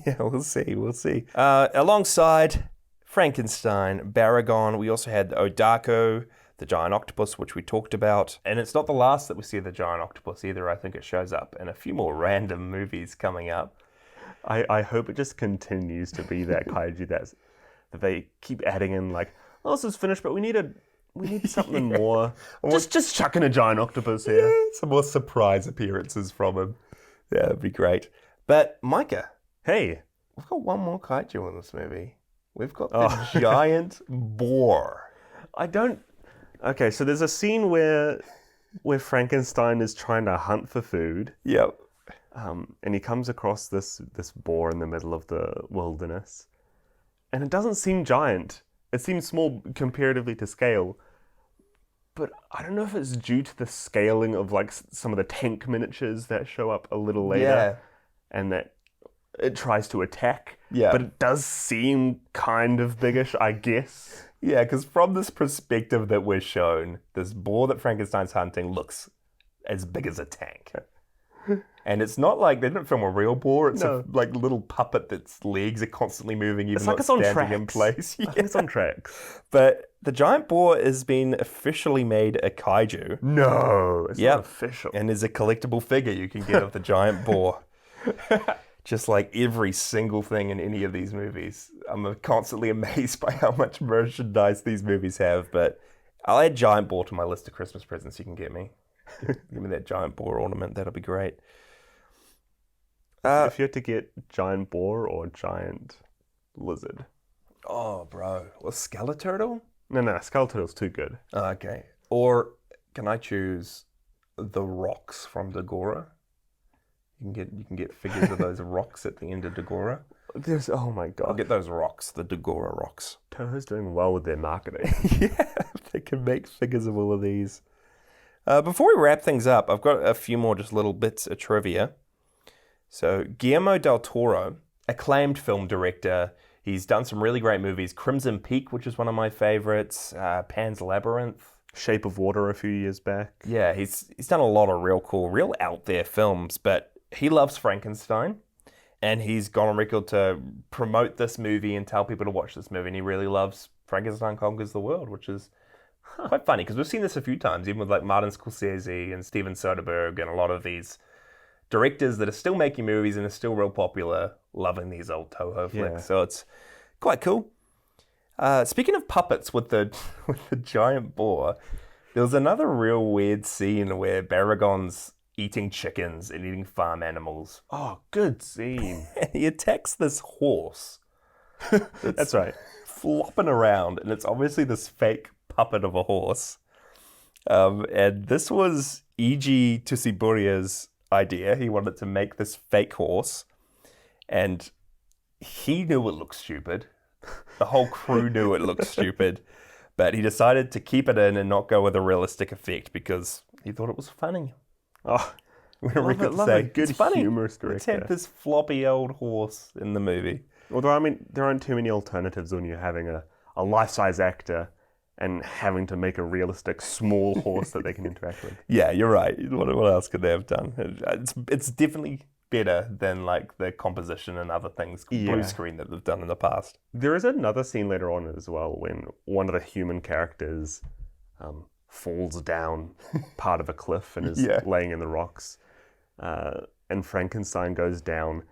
Yeah, we'll see. Alongside Frankenstein, Baragon, we also had Odako, the giant octopus, which we talked about. And it's not the last that we see of the giant octopus either. I think it shows up in a few more random movies coming up. I hope it just continues to be that kaiju that they keep adding in, like, oh, this is finished, but we need something more. Just chucking a giant octopus here. Yeah, some more surprise appearances from him. Yeah, that'd be great. But Mykah, hey, we've got one more kaiju in this movie. We've got the giant boar. Okay, so there's a scene where Frankenstein is trying to hunt for food. Yep. And he comes across this boar in the middle of the wilderness. And it doesn't seem giant. It seems small comparatively to scale. But I don't know if it's due to the scaling of like some of the tank miniatures that show up a little later. Yeah. And that it tries to attack. Yeah. But it does seem kind of biggish, I guess. Yeah, because from this perspective that we're shown, this boar that Frankenstein's hunting looks as big as a tank. And it's not like they didn't film a real boar. It's a like little puppet that's legs are constantly moving, even though it's standing in place. Yeah. It's on tracks. But the giant boar has been officially made a kaiju. No, it's not official. And there's a collectible figure you can get of the giant boar. Just like every single thing in any of these movies. I'm constantly amazed by how much merchandise these movies have, but I'll add giant boar to my list of Christmas presents you can get me. Give me that giant boar ornament, that'll be great. If you had to get giant boar or giant lizard? Oh, bro. Well, Skeleturtle? No, Skeleturtle's too good. Okay. Or can I choose the rocks from Dagora? You can get figures of those rocks at the end of Dagora. Oh my god. I'll get those rocks, the Dagora rocks. Toho's doing well with their marketing. Yeah, they can make figures of all of these. Before we wrap things up, I've got a few more just little bits of trivia. So, Guillermo del Toro, acclaimed film director. He's done some really great movies. Crimson Peak, which is one of my favorites. Pan's Labyrinth. Shape of Water a few years back. Yeah, he's done a lot of real cool, real out there films, but he loves Frankenstein. And he's gone on record to promote this movie and tell people to watch this movie. And he really loves Frankenstein Conquers the World, which is quite funny because we've seen this a few times, even with like Martin Scorsese and Steven Soderbergh and a lot of these directors that are still making movies and are still real popular, loving these old Toho flicks. Yeah. So it's quite cool. Speaking of puppets with the giant boar, there was another real weird scene where Baragon's eating chickens and eating farm animals. Oh, good scene. And he attacks this horse. That's right. Flopping around, and it's obviously this fake puppet of a horse. And this was Eiji Tsusiburia's idea. He wanted to make this fake horse, and he knew it looked stupid. The whole crew knew it looked stupid, but he decided to keep it in and not go with a realistic effect because he thought it was funny. Oh, love a good humorous director. Let's have this floppy old horse in the movie. Although, I mean, there aren't too many alternatives when you're having a life-size actor and having to make a realistic small horse that they can interact with. Yeah, you're right. What else could they have done? It's definitely better than like the composition and other things, blue screen that they've done in the past. There is another scene later on as well when one of the human characters falls down part of a cliff and is laying in the rocks. And Frankenstein goes down,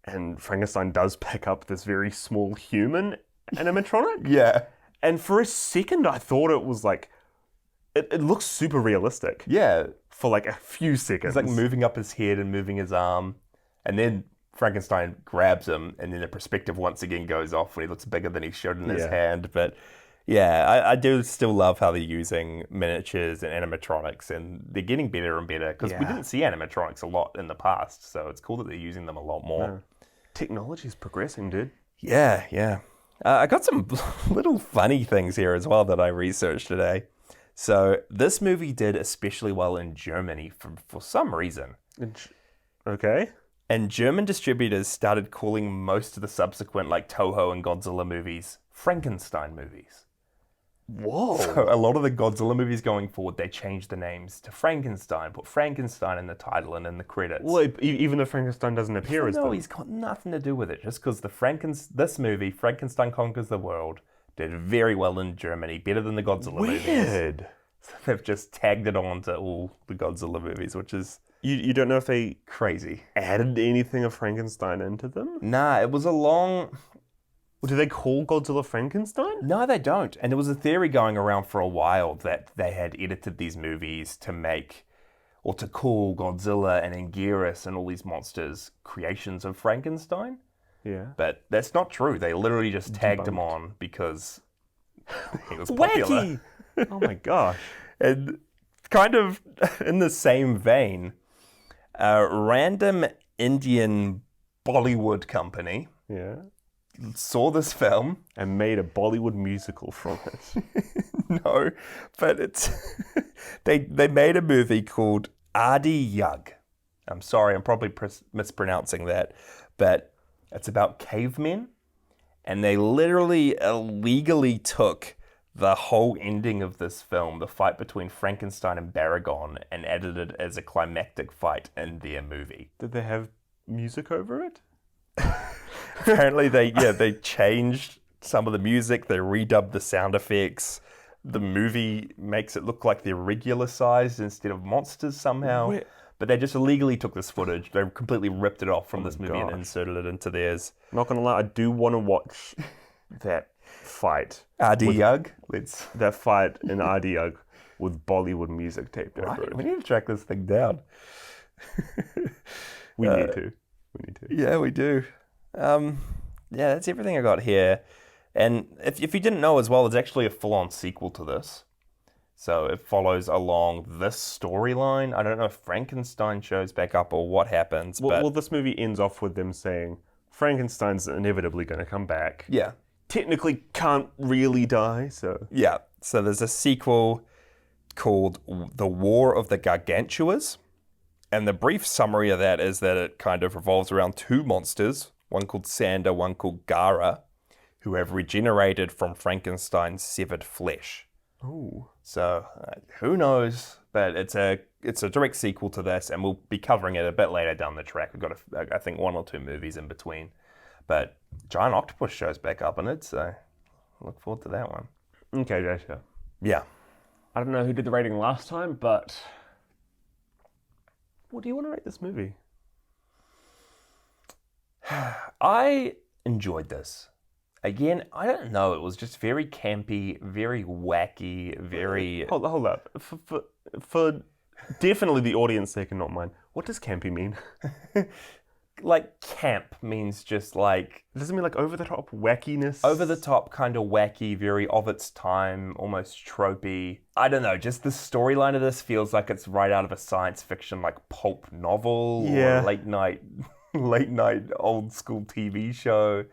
and Frankenstein does pick up this very small human animatronic. Yeah. And for a second, I thought it was like, it looks super realistic. Yeah. For like a few seconds. He's like moving up his head and moving his arm. And then Frankenstein grabs him, and then the perspective once again goes off when he looks bigger than he should in his hand. But yeah, I do still love how they're using miniatures and animatronics, and they're getting better and better because we didn't see animatronics a lot in the past. So it's cool that they're using them a lot more. No. Technology's progressing, dude. Yeah. I got some little funny things here as well that I researched today. So this movie did especially well in Germany for some reason. Okay. And German distributors started calling most of the subsequent like Toho and Godzilla movies Frankenstein movies. Whoa. So a lot of the Godzilla movies going forward, they changed the names to Frankenstein, put Frankenstein in the title and in the credits. Well, even if Frankenstein doesn't appear as No, he's got nothing to do with it. Just because this movie, Frankenstein Conquers the World, did very well in Germany, better than the Godzilla movies. Weird. So they've just tagged it on to all the Godzilla movies, which is You don't know if they crazy. Added anything of Frankenstein into them? Nah, it was a long... Well, do they call Godzilla Frankenstein? No, they don't. And there was a theory going around for a while that they had edited these movies to make, or to call Godzilla and Anguirus and all these monsters creations of Frankenstein. Yeah. But that's not true. They literally just tagged him on because he was popular. Wacky! Oh my gosh. And kind of in the same vein, a random Indian Bollywood company saw this film and made a Bollywood musical from it. No, but it's they made a movie called Adi Yug. I'm sorry, I'm probably mispronouncing that, but it's about cavemen, and they literally illegally took the whole ending of this film, the fight between Frankenstein and Baragon, and added it as a climactic fight in their movie. Did they have music over it? Apparently they changed some of the music, they redubbed the sound effects. The movie makes it look like they're regular sized instead of monsters somehow. But they just illegally took this footage. They completely ripped it off from this movie and inserted it into theirs. Not gonna lie, I do want to watch that fight. Adi Yug? That fight in Adi Yug with Bollywood music taped over it. We need to track this thing down. We need to. Yeah, we do. That's everything I got here. And if you didn't know as well, there's actually a full-on sequel to this. So it follows along this storyline. I don't know if Frankenstein shows back up or what happens. Well, this movie ends off with them saying Frankenstein's inevitably going to come back. Yeah. Technically can't really die, so... Yeah. So there's a sequel called The War of the Gargantuas. And the brief summary of that is that it kind of revolves around two monsters, one called Sander, one called Gara, who have regenerated from Frankenstein's severed flesh. Oh. So, who knows? But it's a direct sequel to this, and we'll be covering it a bit later down the track. We've got, I think, 1 or 2 movies in between. But Giant Octopus shows back up in it, so look forward to that one. Okay, Joshua. Yeah. I don't know who did the rating last time, but... What do you want to rate this movie? I enjoyed this. Again, I don't know. It was just very campy, very wacky, very... Hold up. For definitely the audience sake and not mine, what does campy mean? like camp means just like... Does it mean like over-the-top wackiness? Over-the-top, kind of wacky, very of its time, almost tropey. I don't know, just the storyline of this feels like it's right out of a science fiction, like pulp novel or late night old school TV show.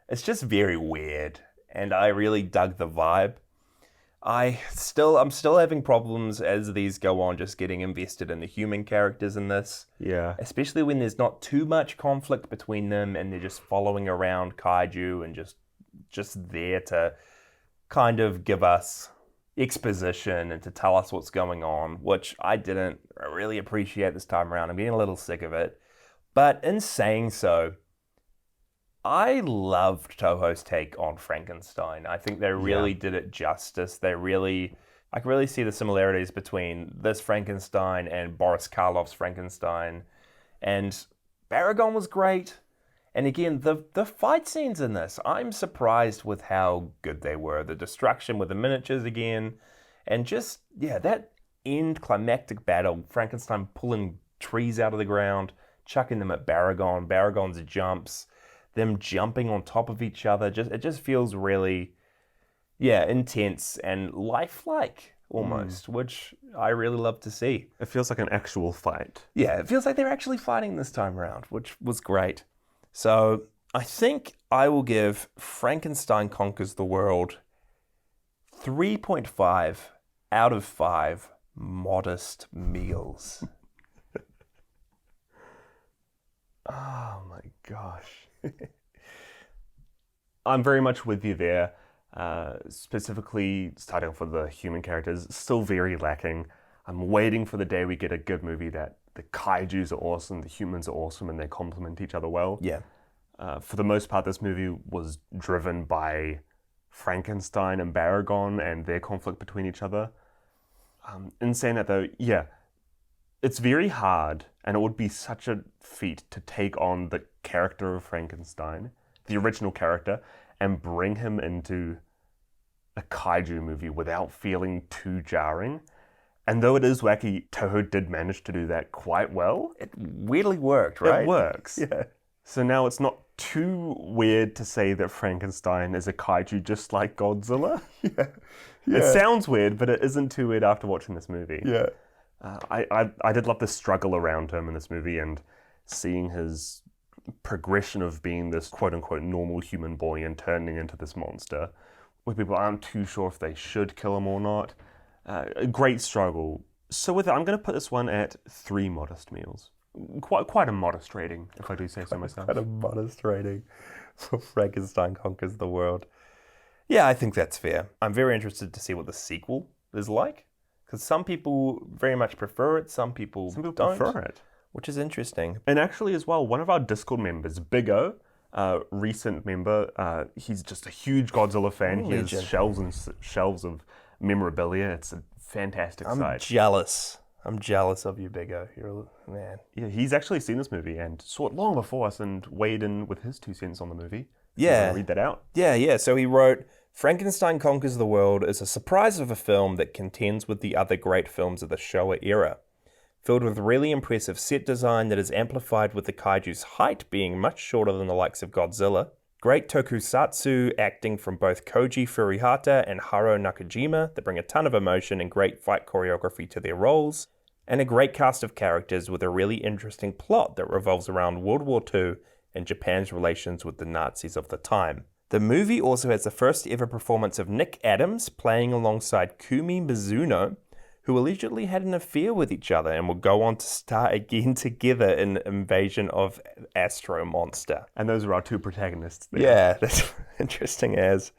It's just very weird, and I really dug the vibe. I'm still having problems as these go on just getting invested in the human characters in this. Yeah. Especially when there's not too much conflict between them and they're just following around kaiju and just there to kind of give us exposition and to tell us what's going on, which I didn't really appreciate this time around. I'm getting a little sick of it. But in saying so, I loved Toho's take on Frankenstein. I think they really did it justice. I could really see the similarities between this Frankenstein and Boris Karloff's Frankenstein. And Baragon was great. And again, the fight scenes in this, I'm surprised with how good they were. The destruction with the miniatures again. And just, that end climactic battle, Frankenstein pulling trees out of the ground, chucking them at Baragon, Baragon's jumps, them jumping on top of each other. It just feels really, intense and lifelike almost, which I really love to see. It feels like an actual fight. Yeah, it feels like they're actually fighting this time around, which was great. So I think I will give Frankenstein Conquers the World 3.5 out of 5 modest meals. Oh my gosh. I'm very much with you there. Specifically, starting off with the human characters, still very lacking. I'm waiting for the day we get a good movie that the kaijus are awesome, the humans are awesome, and they complement each other well. Yeah. For the most part, this movie was driven by Frankenstein and Baragon and their conflict between each other. In saying that though, it's very hard, and it would be such a feat to take on the character of Frankenstein, the original character, and bring him into a kaiju movie without feeling too jarring. And though it is wacky, Toho did manage to do that quite well. It weirdly worked, right? It works. Yeah. So now it's not too weird to say that Frankenstein is a kaiju just like Godzilla. Yeah. It sounds weird, but it isn't too weird after watching this movie. Yeah. I did love the struggle around him in this movie and seeing his progression of being this quote-unquote normal human boy and turning into this monster where people aren't too sure if they should kill him or not. A great struggle. So with that, I'm going to put this one at 3 modest meals. Quite a modest rating, if I do say so myself. Quite a modest rating for Frankenstein Conquers the World. Yeah, I think that's fair. I'm very interested to see what the sequel is like. Because some people very much prefer it, some people don't. Prefer it. Which is interesting. And actually as well, one of our Discord members, Big O, recent member, he's just a huge Godzilla fan. He has shelves and shelves of memorabilia. It's a fantastic site. I'm jealous of you, Big O. You're a man. Yeah, he's actually seen this movie and saw it long before us and weighed in with his 2 cents on the movie. Yeah. Read that out. Yeah. So he wrote, Frankenstein Conquers the World is a surprise of a film that contends with the other great films of the Showa era. Filled with really impressive set design that is amplified with the kaiju's height being much shorter than the likes of Godzilla. Great tokusatsu acting from both Koji Furihata and Haro Nakajima that bring a ton of emotion and great fight choreography to their roles. And a great cast of characters with a really interesting plot that revolves around World War II and Japan's relations with the Nazis of the time. The movie also has the first ever performance of Nick Adams playing alongside Kumi Mizuno, who allegedly had an affair with each other and will go on to star again together in Invasion of Astro Monster. And those are our 2 protagonists there. Yeah, that's interesting as.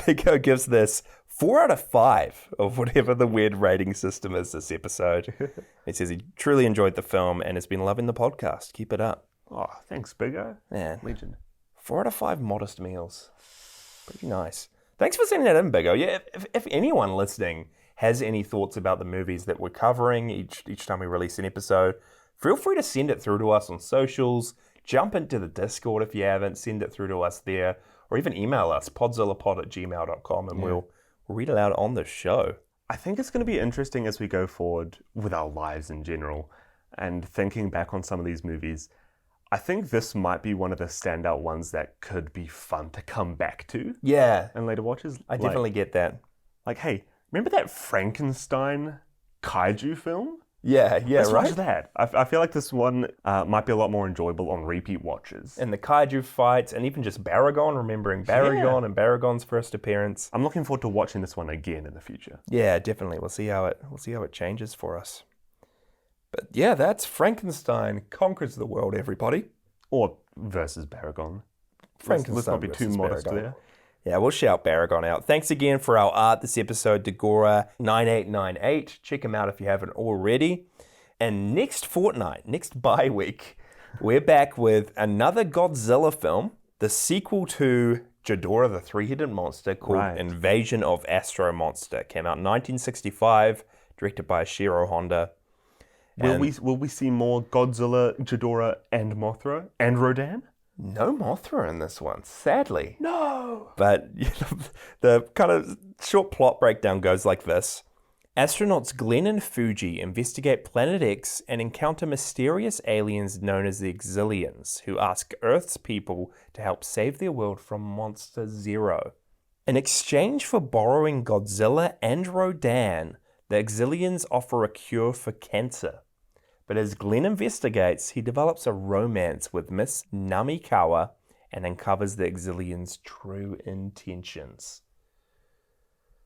Big O gives this 4 out of 5 of whatever the weird rating system is this episode. He says he truly enjoyed the film and has been loving the podcast. Keep it up. Oh, thanks, Big O. Man. Legend. 4 out of 5 modest meals. Pretty nice. Thanks for sending that in, Big O. Yeah, if anyone listening has any thoughts about the movies that we're covering each time we release an episode, feel free to send it through to us on socials. Jump into the Discord if you haven't. Send it through to us there. Or even email us, podzillapod@gmail.com, and we'll read it out on the show. I think it's going to be interesting as we go forward with our lives in general and thinking back on some of these movies. I think this might be one of the standout ones that could be fun to come back to. Yeah. In later watches. I definitely get that. Like, hey, remember that Frankenstein kaiju film? Yeah, Let's right? watch that. I feel like this one might be a lot more enjoyable on repeat watches. And the kaiju fights, and even just Baragon, remembering Baragon and Baragon's first appearance. I'm looking forward to watching this one again in the future. Yeah, definitely. We'll see how it changes for us. But yeah, that's Frankenstein Conquers the World, everybody. Or versus Baragon. Frankenstein Let's not be too modest Baragon. there. Yeah, we'll shout Baragon out. Thanks again for our art this episode, Dagora9898. Check him out if you haven't already. And next fortnight, next bye week, we're back with another Godzilla film, the sequel to Ghidorah, the three-headed monster, called Invasion of Astro Monster. Came out in 1965, directed by Shiro Honda. Will we see more Godzilla, Ghidorah, and Mothra, and Rodan? No Mothra in this one, sadly. No! But the kind of short plot breakdown goes like this. Astronauts Glenn and Fuji investigate Planet X and encounter mysterious aliens known as the Exilians, who ask Earth's people to help save their world from Monster Zero. In exchange for borrowing Godzilla and Rodan, the Exilians offer a cure for cancer. But as Glenn investigates, he develops a romance with Miss Namikawa and uncovers the Exilians' true intentions.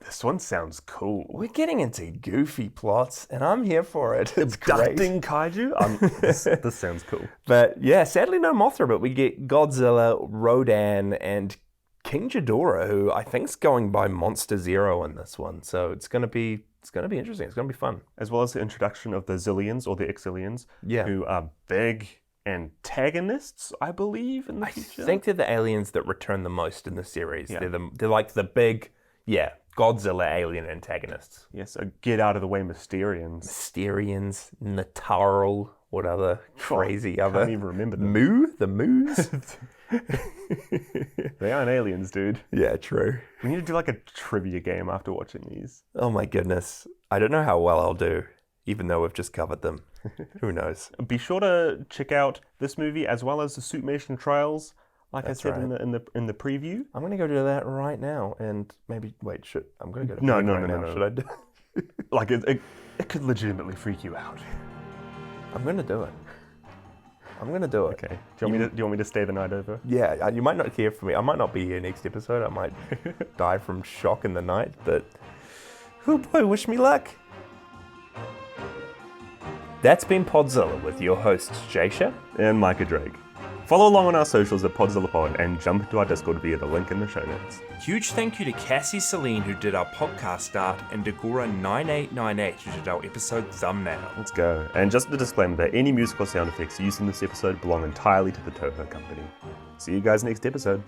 This one sounds cool. We're getting into goofy plots, and I'm here for it. It's Abducting kaiju? This sounds cool. But yeah, sadly no Mothra, but we get Godzilla, Rodan, and King Ghidorah, who I think's going by Monster Zero in this one. So it's gonna be interesting. It's gonna be fun. As well as the introduction of the Zillions or the Exilians, yeah, who are big antagonists, I believe, in the future. I think they're the aliens that return the most in the series. Yeah. They're like the big, Godzilla alien antagonists. Yeah, so get out of the way, Mysterians. Mysterians, Nataral, what other crazy other... Can't even remember them. The Moos? They aren't aliens, dude. Yeah, true. We need to do like a trivia game after watching these. Oh my goodness. I don't know how well I'll do, even though we've just covered them. Who knows? Be sure to check out this movie as well as the Suitmation Trials. Like I said in the preview. I'm going to go do that right now and maybe... Wait, I'm going to go to... No. Should I do... Like, it could legitimately freak you out. I'm going to do it. Okay. Do you want me to stay the night over? Yeah, you might not hear from me. I might not be here next episode. I might die from shock in the night, but... Oh boy, wish me luck. That's been Podzilla with your hosts, Jasha and Mykah Drake. Follow along on our socials at PodzillAPod and jump into our Discord via the link in the show notes. Huge thank you to Cassie Celine, who did our podcast art, and Dagora9898, who did our episode thumbnail. Let's go. And just a disclaimer that any musical sound effects used in this episode belong entirely to the Toho company. See you guys next episode.